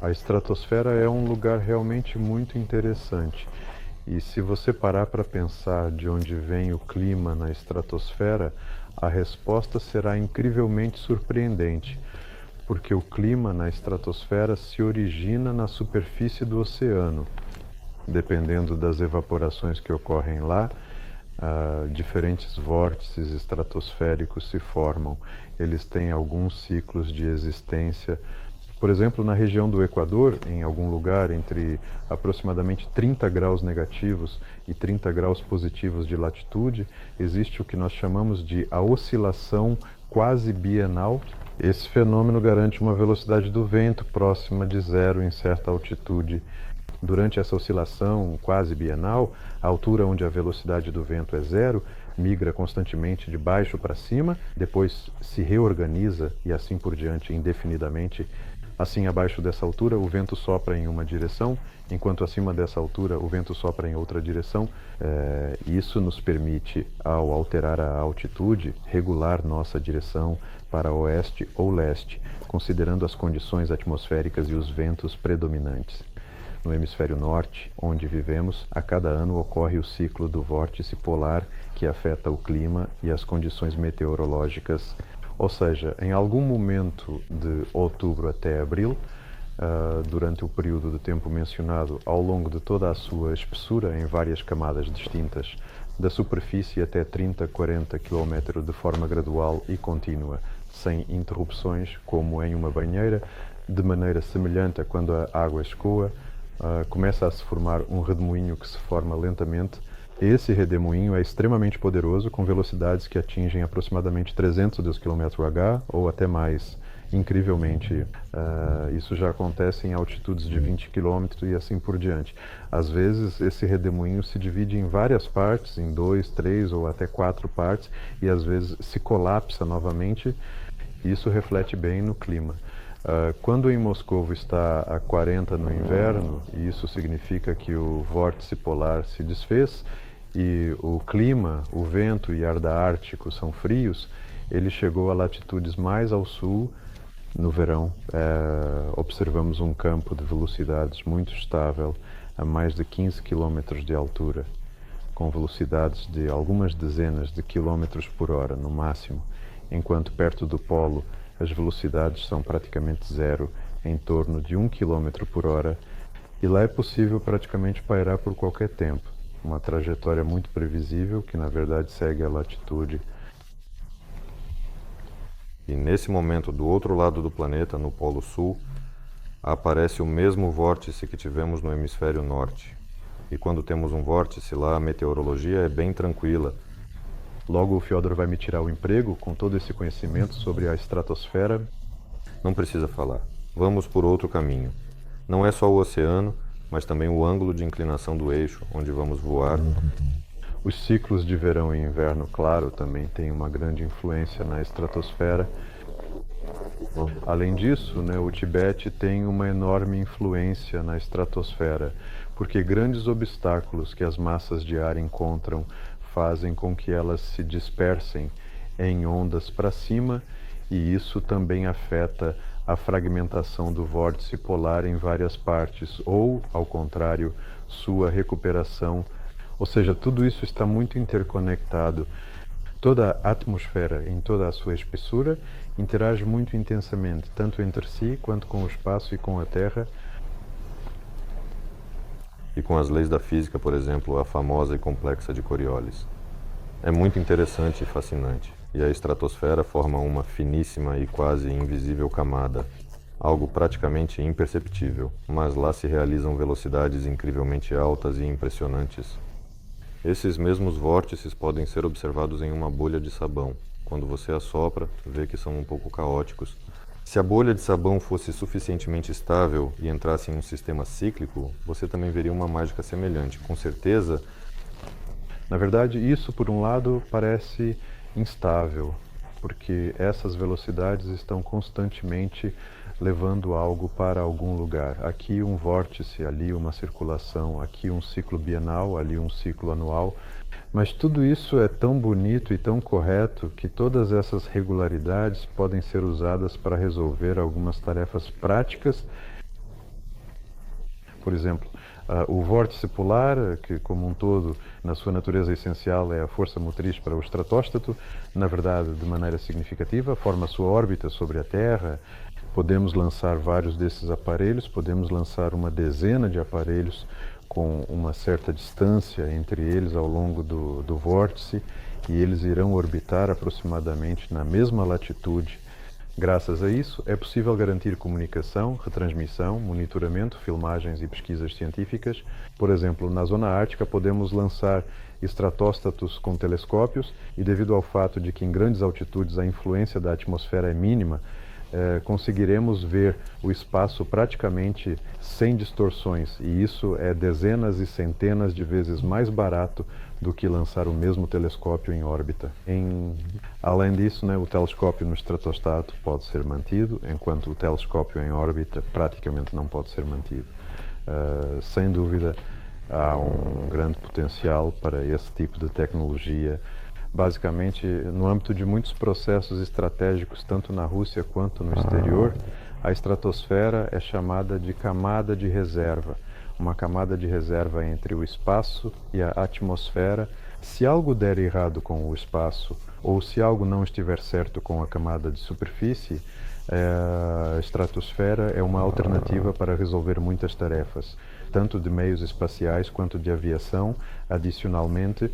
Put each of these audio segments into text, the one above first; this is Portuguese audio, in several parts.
A estratosfera é um lugar realmente muito interessante. E se você parar para pensar de onde vem o clima na estratosfera, a resposta será incrivelmente surpreendente, porque o clima na estratosfera se origina na superfície do oceano. Dependendo das evaporações que ocorrem lá, diferentes vórtices estratosféricos se formam. Eles têm alguns ciclos de existência. Por exemplo, na região do Equador, em algum lugar entre aproximadamente 30 graus negativos e 30 graus positivos de latitude, existe o que nós chamamos de a oscilação quase bienal. Esse fenômeno garante uma velocidade do vento próxima de zero em certa altitude. Durante essa oscilação quase bienal, a altura onde a velocidade do vento é zero migra constantemente de baixo para cima, depois se reorganiza e assim por diante indefinidamente. Assim, abaixo dessa altura, o vento sopra em uma direção, enquanto acima dessa altura, o vento sopra em outra direção. Isso nos permite, ao alterar a altitude, regular nossa direção para oeste ou leste, considerando as condições atmosféricas e os ventos predominantes. No hemisfério norte, onde vivemos, a cada ano ocorre o ciclo do vórtice polar que afeta o clima e as condições meteorológicas. Ou seja, em algum momento de outubro até abril, durante o período de tempo mencionado, ao longo de toda a sua espessura, em várias camadas distintas, da superfície até 30, 40 km de forma gradual e contínua, sem interrupções, como em uma banheira, de maneira semelhante a quando a água escoa, começa a se formar um redemoinho que se forma lentamente. Esse redemoinho é extremamente poderoso, com velocidades que atingem aproximadamente 300 km/h ou até mais. Incrivelmente, isso já acontece em altitudes de 20 km e assim por diante. Às vezes, esse redemoinho se divide em várias partes, em 2, 3 ou até 4 partes, e às vezes se colapsa novamente. Isso reflete bem no clima. Quando em Moscou está a 40 no inverno, isso significa que o vórtice polar se desfez e o clima, o vento e ar da Ártico são frios, ele chegou a latitudes mais ao sul. No verão, observamos um campo de velocidades muito estável a mais de 15 km de altura, com velocidades de algumas dezenas de quilómetros por hora no máximo, enquanto perto do polo as velocidades são praticamente zero, em torno de 1 km por hora, e lá é possível praticamente pairar por qualquer tempo. Uma trajetória muito previsível que na verdade segue a latitude. E nesse momento, do outro lado do planeta, no Polo Sul, aparece o mesmo vórtice que tivemos no hemisfério norte. E quando temos um vórtice lá, a meteorologia é bem tranquila. Logo o Fyodor vai me tirar o emprego com todo esse conhecimento sobre a estratosfera. Não precisa falar. Vamos por outro caminho. Não é só o oceano, mas também o ângulo de inclinação do eixo, onde vamos voar. Os ciclos de verão e inverno, claro, também têm uma grande influência na estratosfera. Além disso, o Tibete tem uma enorme influência na estratosfera, porque grandes obstáculos que as massas de ar encontram fazem com que elas se dispersem em ondas para cima, e isso também afeta a fragmentação do vórtice polar em várias partes, ou, ao contrário, sua recuperação. Ou seja, tudo isso está muito interconectado. Toda a atmosfera, em toda a sua espessura, interage muito intensamente, tanto entre si quanto com o espaço e com a Terra. E com as leis da física, por exemplo, a famosa e complexa de Coriolis. É muito interessante e fascinante. E a estratosfera forma uma finíssima e quase invisível camada, algo praticamente imperceptível, mas lá se realizam velocidades incrivelmente altas e impressionantes. Esses mesmos vórtices podem ser observados em uma bolha de sabão. Quando você assopra, vê que são um pouco caóticos. Se a bolha de sabão fosse suficientemente estável e entrasse em um sistema cíclico, você também veria uma mágica semelhante. Com certeza. Na verdade, isso, por um lado, parece instável, porque essas velocidades estão constantemente levando algo para algum lugar. Aqui um vórtice, ali uma circulação, aqui um ciclo bienal, ali um ciclo anual. Mas tudo isso é tão bonito e tão correto que todas essas regularidades podem ser usadas para resolver algumas tarefas práticas. Por exemplo, o vórtice polar, que como um todo, na sua natureza essencial, é a força motriz para o estratóstato, na verdade, de maneira significativa, forma a sua órbita sobre a Terra. Podemos lançar vários desses aparelhos, podemos lançar uma dezena de aparelhos com uma certa distância entre eles ao longo do vórtice, e eles irão orbitar aproximadamente na mesma latitude. Graças a isso, é possível garantir comunicação, retransmissão, monitoramento, filmagens e pesquisas científicas. Por exemplo, na zona ártica podemos lançar estratóstatos com telescópios e, devido ao fato de que em grandes altitudes a influência da atmosfera é mínima, conseguiremos ver o espaço praticamente sem distorções, e isso é dezenas e centenas de vezes mais barato do que lançar o mesmo telescópio em órbita. Além disso, o telescópio no estratostato pode ser mantido, enquanto o telescópio em órbita praticamente não pode ser mantido. Sem dúvida, há um grande potencial para esse tipo de tecnologia, basicamente no âmbito de muitos processos estratégicos, tanto na Rússia quanto no exterior. A estratosfera é chamada de camada de reserva, uma camada de reserva entre o espaço e a atmosfera. Se algo der errado com o espaço, ou se algo não estiver certo com a camada de superfície, a estratosfera é uma alternativa para resolver muitas tarefas, tanto de meios espaciais quanto de aviação. Adicionalmente,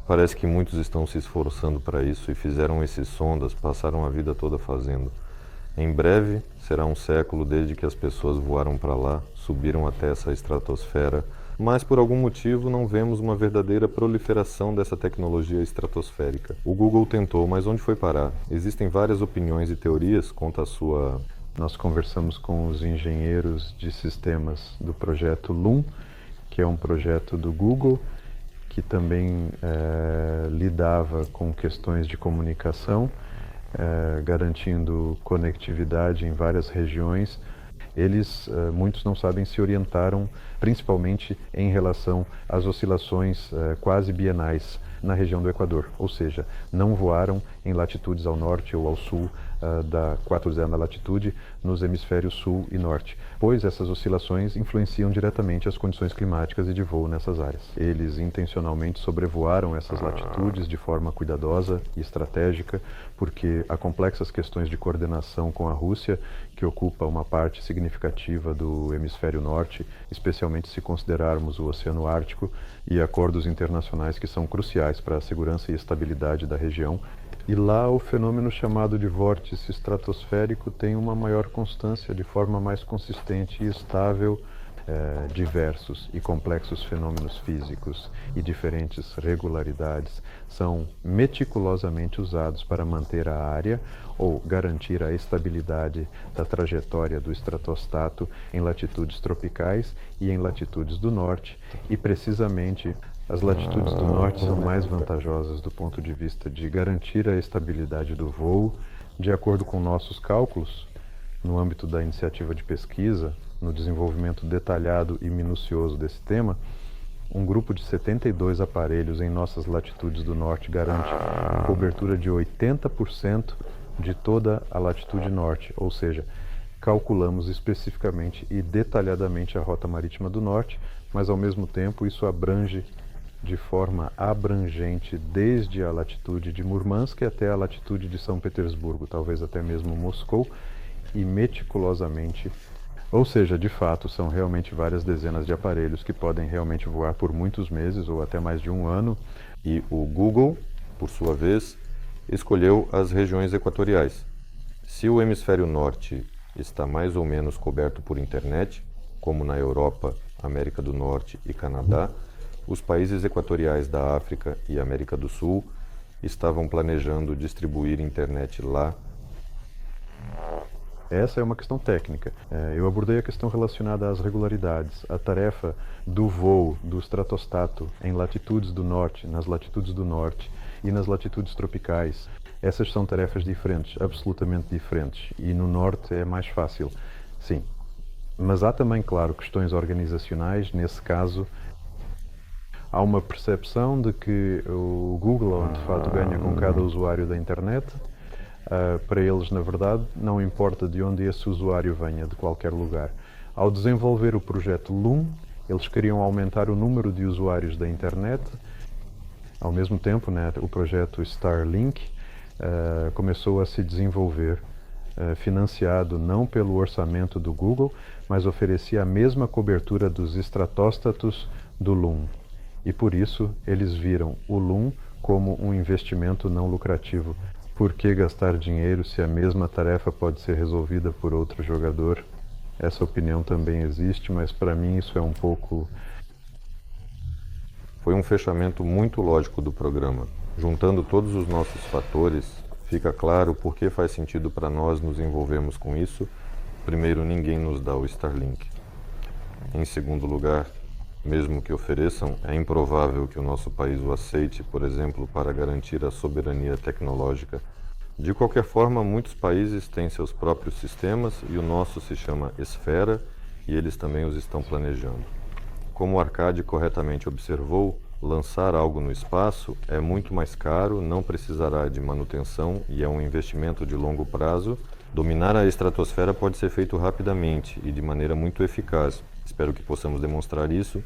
parece que muitos estão se esforçando para isso e fizeram esses sondas, passaram a vida toda fazendo. Em breve, será um século desde que as pessoas voaram para lá, subiram até essa estratosfera, mas por algum motivo não vemos uma verdadeira proliferação dessa tecnologia estratosférica. O Google tentou, mas onde foi parar? Existem várias opiniões e teorias quanto à sua... Nós conversamos com os engenheiros de sistemas do projeto Loon, que é um projeto do Google, que também lidava com questões de comunicação, garantindo conectividade em várias regiões. Eles, muitos não sabem, se orientaram principalmente em relação às oscilações quase bienais na região do Equador, ou seja, não voaram em latitudes ao norte ou ao sul da 4 latitude nos hemisférios sul e norte, pois essas oscilações influenciam diretamente as condições climáticas e de voo nessas áreas. Eles intencionalmente sobrevoaram essas latitudes de forma cuidadosa e estratégica, porque há complexas questões de coordenação com a Rússia, que ocupa uma parte significativa do hemisfério norte, especialmente se considerarmos o Oceano Ártico, e acordos internacionais que são cruciais para a segurança e estabilidade da região. E lá o fenômeno chamado de vórtice estratosférico tem uma maior constância, de forma mais consistente e estável. Diversos e complexos fenômenos físicos e diferentes regularidades são meticulosamente usados para manter a área ou garantir a estabilidade da trajetória do estratostato em latitudes tropicais e em latitudes do norte, e precisamente as latitudes do norte são mais vantajosas do ponto de vista de garantir a estabilidade do voo. De acordo com nossos cálculos, no âmbito da iniciativa de pesquisa, no desenvolvimento detalhado e minucioso desse tema, um grupo de 72 aparelhos em nossas latitudes do norte garante uma cobertura de 80% de toda a latitude norte, ou seja, calculamos especificamente e detalhadamente a rota marítima do norte, mas ao mesmo tempo isso abrange de forma abrangente desde a latitude de Murmansk até a latitude de São Petersburgo, talvez até mesmo Moscou, e meticulosamente. Ou seja, de fato, são realmente várias dezenas de aparelhos que podem realmente voar por muitos meses ou até mais de um ano. E o Google, por sua vez, escolheu as regiões equatoriais. Se o hemisfério norte está mais ou menos coberto por internet, como na Europa, América do Norte e Canadá, os países equatoriais da África e América do Sul estavam planejando distribuir internet lá. Essa é uma questão técnica. Eu abordei a questão relacionada às regularidades. A tarefa do voo do estratostato em latitudes do norte, nas latitudes do norte e nas latitudes tropicais, essas são tarefas diferentes, absolutamente diferentes. E no norte é mais fácil, sim. Mas há também, claro, questões organizacionais. Nesse caso, há uma percepção de que o Google, de fato, ganha com cada usuário da internet. Para eles, na verdade, não importa de onde esse usuário venha, de qualquer lugar. Ao desenvolver o projeto Loon, eles queriam aumentar o número de usuários da internet. Ao mesmo tempo, né, o projeto Starlink começou a se desenvolver, financiado não pelo orçamento do Google, mas oferecia a mesma cobertura dos estratóstatos do Loon. E por isso eles viram o Loon como um investimento não lucrativo. Por que gastar dinheiro se a mesma tarefa pode ser resolvida por outro jogador? Essa opinião também existe, mas para mim isso é um pouco... Foi um fechamento muito lógico do programa. Juntando todos os nossos fatores, fica claro por que faz sentido para nós nos envolvermos com isso. Primeiro, ninguém nos dá o Starlink. Em segundo lugar, mesmo que ofereçam, é improvável que o nosso país o aceite, por exemplo, para garantir a soberania tecnológica. De qualquer forma, muitos países têm seus próprios sistemas e o nosso se chama Esfera e eles também os estão planejando. Como o Arcade corretamente observou, lançar algo no espaço é muito mais caro, não precisará de manutenção e é um investimento de longo prazo. Dominar a estratosfera pode ser feito rapidamente e de maneira muito eficaz. Espero que possamos demonstrar isso